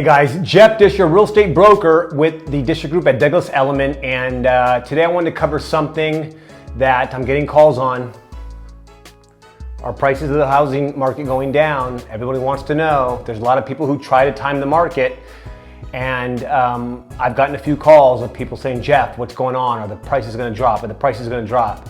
Hey guys, Jeff Discher, real estate broker with the Discher Group at Douglas Elliman, and today I wanted to cover something that I'm getting calls on. Are prices of the housing market going down? Everybody wants to know. There's a lot of people who try to time the market, and I've gotten a few calls of people saying, Jeff, what's going on? Are the prices going to drop? Are the prices going to drop?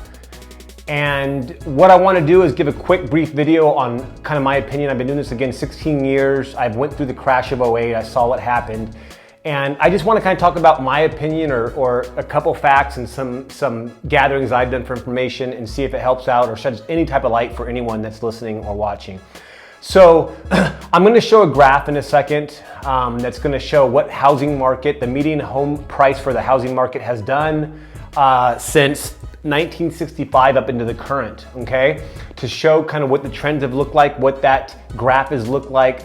And what I want to do is give a quick brief video on kind of my opinion. I've been doing this again 16 years. I've went through the crash of '08. I saw what happened. And I just want to kind of talk about my opinion or a couple facts and some gatherings I've done for information and see if it helps out or sheds any type of light for anyone that's listening or watching. So I'm going to show a graph in a second that's going to show what housing market, the median home price for the housing market has done since 1965 up into the current, okay? To show kind of what the trends have looked like, what that graph has looked like.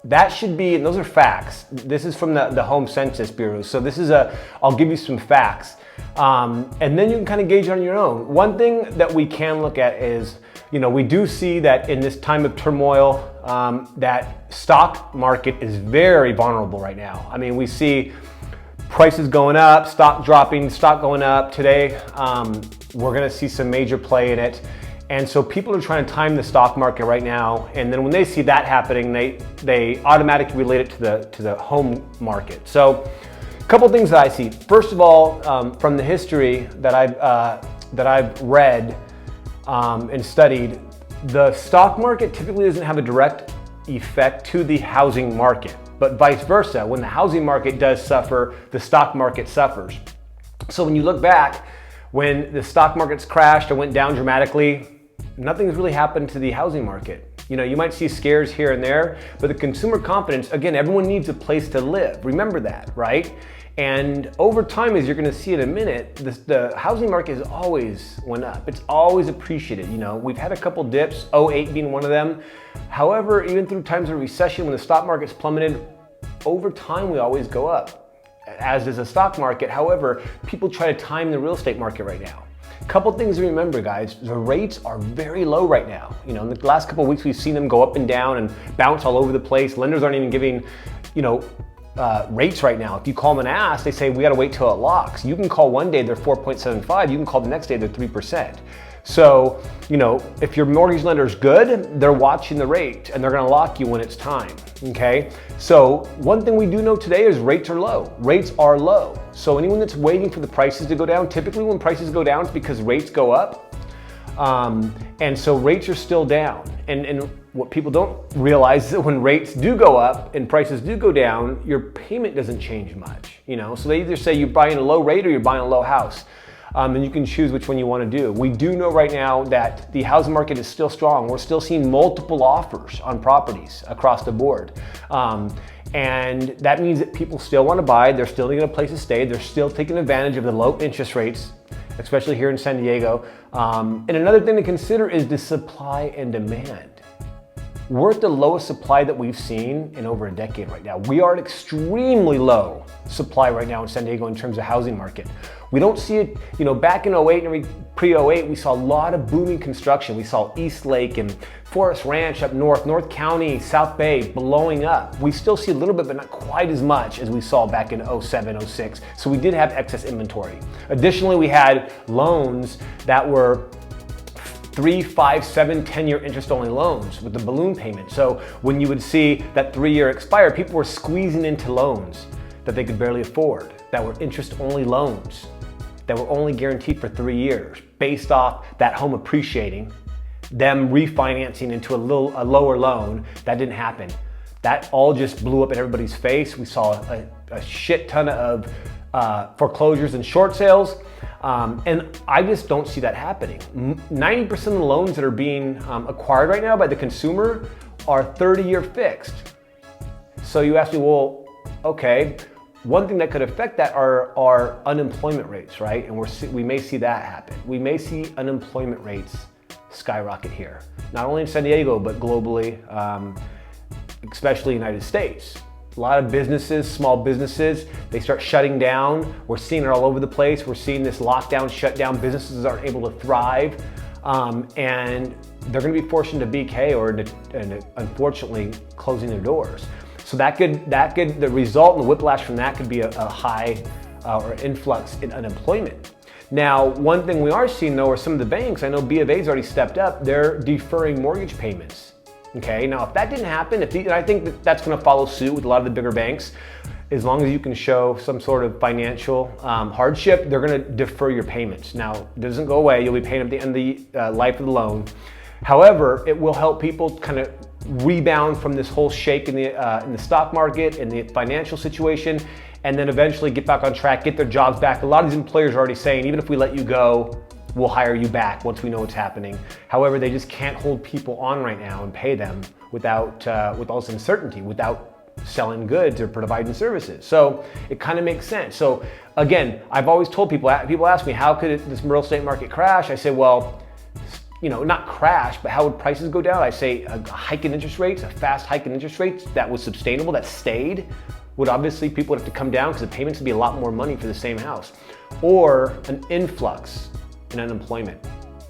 That should be, and those are facts. This is from the Home Census Bureau. So this is I'll give you some facts. And then you can kind of gauge on your own. One thing that we can look at is, we do see that in this time of turmoil, that stock market is very vulnerable right now. I mean, we see prices going up, stock dropping, stock going up. Today, we're gonna see some major play in it. And so people are trying to time the stock market right now. And then when they see that happening, they automatically relate it to the home market. So a couple things that I see. First of all, from the history that I've read and studied, the stock market typically doesn't have a direct effect to the housing market. But vice versa, when the housing market does suffer, the stock market suffers. So when you look back, when the stock market's crashed or went down dramatically, nothing's really happened to the housing market. You might see scares here and there, but the consumer confidence, again, everyone needs a place to live. Remember that, right? And over time, as you're gonna see in a minute, the housing market has always went up. It's always appreciated. We've had a couple dips, '08 being one of them. However, even through times of recession, when the stock market's plummeted, over time we always go up, as does the stock market. However, people try to time the real estate market right now. Couple things to remember, guys. The rates are very low right now. In the last couple of weeks, we've seen them go up and down and bounce all over the place. Lenders aren't even giving, rates right now. If you call them and ask, they say, we got to wait till it locks. You can call one day, they're 4.75. You can call the next day, they're 3%. So, if your mortgage lender is good, they're watching the rate and they're going to lock you when it's time. Okay. So one thing we do know today is rates are low. Rates are low. So anyone that's waiting for the prices to go down, typically when prices go down, it's because rates go up. And so rates are still down. And what people don't realize is that when rates do go up and prices do go down, your payment doesn't change much. So they either say you're buying a low rate or you're buying a low house. And you can choose which one you want to do. We do know right now that the housing market is still strong. We're still seeing multiple offers on properties across the board. And that means that people still want to buy. They're still getting a place to stay. They're still taking advantage of the low interest rates, especially here in San Diego. And another thing to consider is the supply and demand. We're at the lowest supply that we've seen in over a decade right now. We are at extremely low supply right now in San Diego in terms of housing market. We don't see it, back in '08 and pre-'08, we saw a lot of booming construction. We saw East Lake and Forest Ranch up north, North County, South Bay blowing up. We still see a little bit, but not quite as much as we saw back in '07, '06. So we did have excess inventory. Additionally, we had loans that were 3, 5, 7, 10-year interest-only loans with the balloon payment. So when you would see that 3-year expire, people were squeezing into loans that they could barely afford, that were interest-only loans, that were only guaranteed for 3 years, based off that home appreciating, them refinancing into a lower loan. That didn't happen. That all just blew up in everybody's face. We saw a shit ton of foreclosures and short sales. And I just don't see that happening. 90% of the loans that are being acquired right now by the consumer are 30-year fixed. So you ask me, well, okay, one thing that could affect that are unemployment rates, right? And we may see that happen. We may see unemployment rates skyrocket here, not only in San Diego, but globally, especially United States. A lot of businesses, small businesses, they start shutting down. We're seeing it all over the place. We're seeing this lockdown, shutdown. Businesses aren't able to thrive. And they're going to be forced into BK or unfortunately closing their doors. So the result and the whiplash from that could be a high or influx in unemployment. Now, one thing we are seeing though are some of the banks, I know B of A's already stepped up, they're deferring mortgage payments. Okay, now if that didn't happen, and I think that's going to follow suit with a lot of the bigger banks, as long as you can show some sort of financial hardship, they're going to defer your payments. Now, it doesn't go away. You'll be paying at the end of the life of the loan. However, it will help people kind of rebound from this whole shake in the stock market and the financial situation, and then eventually get back on track, get their jobs back. A lot of these employers are already saying, even if we let you go, we'll hire you back once we know what's happening. However, they just can't hold people on right now and pay them with all this uncertainty, without selling goods or providing services. So it kind of makes sense. So again, I've always told people ask me, how could this real estate market crash? I say, well, not crash, but how would prices go down? I say a hike in interest rates, a fast hike in interest rates that was sustainable, that stayed, would obviously people would have to come down because the payments would be a lot more money for the same house, or an influx in unemployment.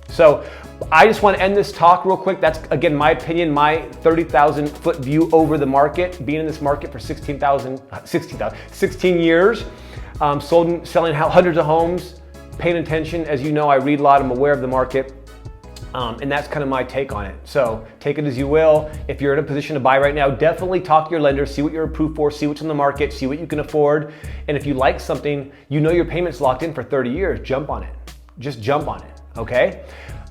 So I just want to end this talk real quick. That's, again, my opinion, my 30,000 foot view over the market, being in this market for 16 years, selling hundreds of homes, paying attention. As you know, I read a lot, I'm aware of the market. And that's kind of my take on it. So take it as you will. If you're in a position to buy right now, definitely talk to your lender, see what you're approved for, see what's on the market, see what you can afford. And if you like something, your payment's locked in for 30 years, jump on it. Just jump on it, okay?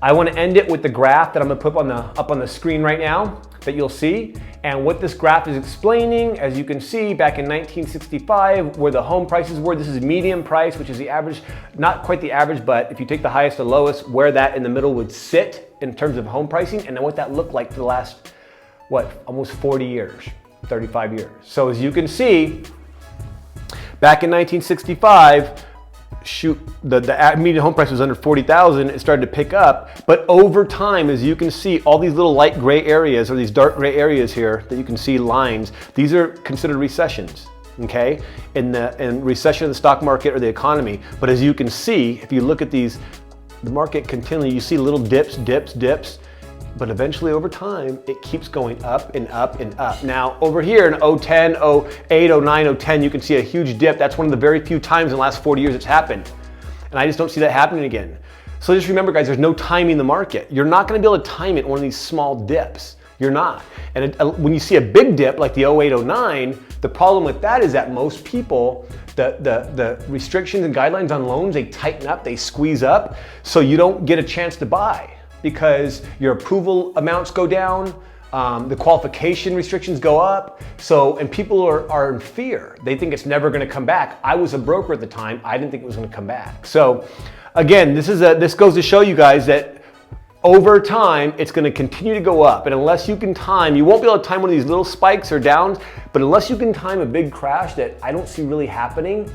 I want to end it with the graph that I'm going to put up on the screen right now that you'll see. And what this graph is explaining, as you can see, back in 1965, where the home prices were, this is median price, which is the average, not quite the average, but if you take the highest and lowest, where that in the middle would sit in terms of home pricing, and then what that looked like for the last, almost 40 years, 35 years. So as you can see, back in 1965, the median home price was under 40,000. It started to pick up, but over time, as you can see, all these little light gray areas or these dark gray areas here that you can see lines, these are considered recessions, okay? In recession of the stock market or the economy. But as you can see, if you look at these, the market continually, you see little dips, but eventually over time, it keeps going up and up and up. Now, over here in 010, 08, 09, 010, you can see a huge dip. That's one of the very few times in the last 40 years it's happened. And I just don't see that happening again. So just remember, guys, there's no timing the market. You're not gonna be able to time it in one of these small dips. You're not. And when you see a big dip like the 08, 09, the problem with that is that most people, the restrictions and guidelines on loans, they tighten up, they squeeze up, so you don't get a chance to buy, because your approval amounts go down, the qualification restrictions go up, and people are in fear. They think it's never gonna come back. I was a broker at the time, I didn't think it was gonna come back. So again, this goes to show you guys that over time, it's gonna continue to go up, and unless you can time, you won't be able to time one of these little spikes or downs, but unless you can time a big crash that I don't see really happening,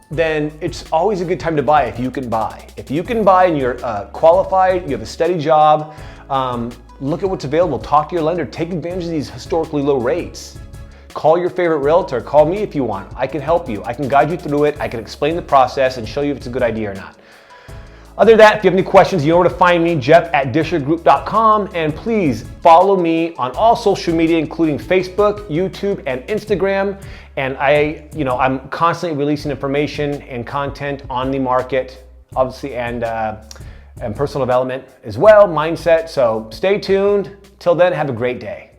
then it's always a good time to buy if you can buy. If you can buy and you're qualified, you have a steady job, look at what's available, talk to your lender, take advantage of these historically low rates. Call your favorite realtor, call me if you want. I can help you, I can guide you through it, I can explain the process and show you if it's a good idea or not. Other than that, if you have any questions, you know where to find me, jeff@dischergroup.com, and please follow me on all social media, including Facebook, YouTube, and Instagram. And I'm constantly releasing information and content on the market, obviously, and personal development as well, mindset. So stay tuned. Till then, have a great day.